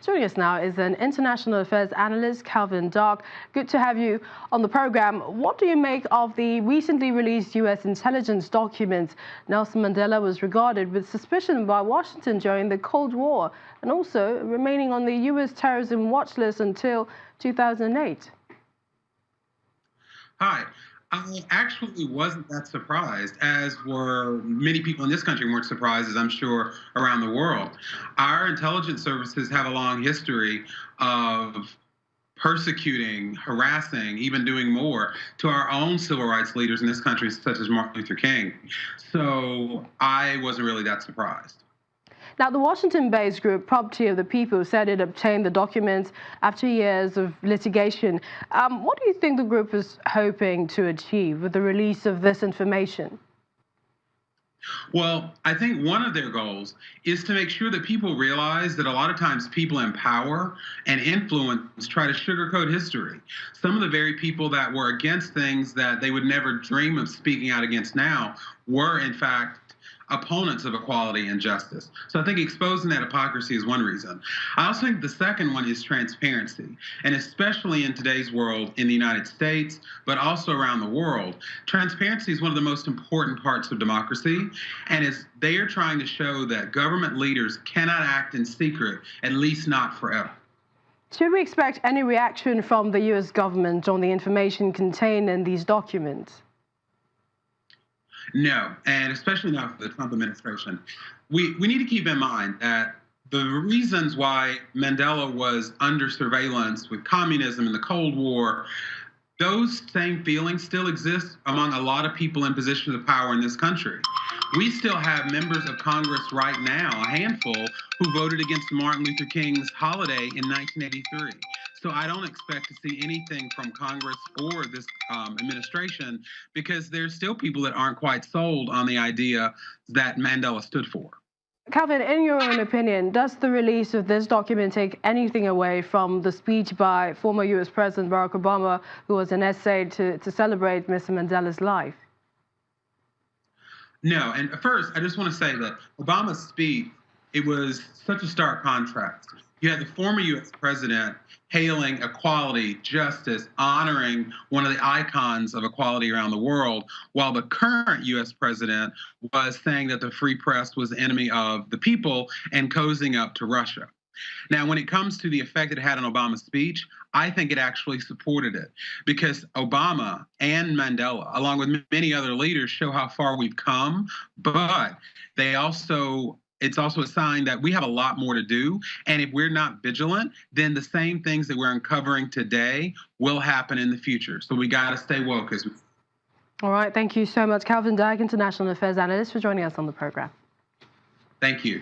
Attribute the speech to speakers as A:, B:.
A: Joining us now is an international affairs analyst, Calvin Dark. Good to have you on the program. What do you make of the recently released U.S. intelligence documents? Nelson Mandela was regarded with suspicion by Washington during the Cold War and also remaining on the U.S. terrorism watch list until 2008.
B: Hi. I actually wasn't that surprised, as were many people in this country weren't surprised, as I'm sure around the world. Our intelligence services have a long history of persecuting, harassing, even doing more to our own civil rights leaders in this country, such as Martin Luther King. So I wasn't really that surprised.
A: Now, the Washington-based group Property of the People said it obtained the documents after years of litigation. What do you think the group is hoping to achieve with the release of this information?
B: Well, I think one of their goals is to make sure that people realize that a lot of times people in power and influence try to sugarcoat history. Some of the very people that were against things that they would never dream of speaking out against now were, in fact, opponents of equality and justice. So I think exposing that hypocrisy is one reason. I also think the second one is transparency, and especially in today's world in the United States, but also around the world, transparency is one of the most important parts of democracy, and they are trying to show that government leaders cannot act in secret, at least not forever.
A: Should we expect any reaction from the U.S. government on the information contained in these documents?
B: No, and especially not for the Trump administration. We need to keep in mind that the reasons why Mandela was under surveillance with communism and the Cold War, those same feelings still exist among a lot of people in positions of power in this country. We still have members of Congress right now, a handful, who voted against Martin Luther King's holiday in 1983. So I don't expect to see anything from Congress or this administration, because there's still people that aren't quite sold on the idea that Mandela stood for.
A: Calvin, in your own opinion, does the release of this document take anything away from the speech by former U.S. President Barack Obama, who was an essay to celebrate Mr. Mandela's life?
B: No, and first, I just want to say that Obama's speech, it was such a stark contrast. You had the former U.S. president hailing equality, justice, honoring one of the icons of equality around the world, while the current U.S. president was saying that the free press was the enemy of the people and cozying up to Russia. Now, when it comes to the effect it had on Obama's speech, I think it actually supported it, because Obama and Mandela, along with many other leaders, show how far we've come, but it's also a sign that we have a lot more to do. And if we're not vigilant, then the same things that we're uncovering today will happen in the future. So we got to stay woke.
A: All right. Thank you so much, Calvin Dark, International Affairs Analyst, for joining us on the program.
B: Thank you.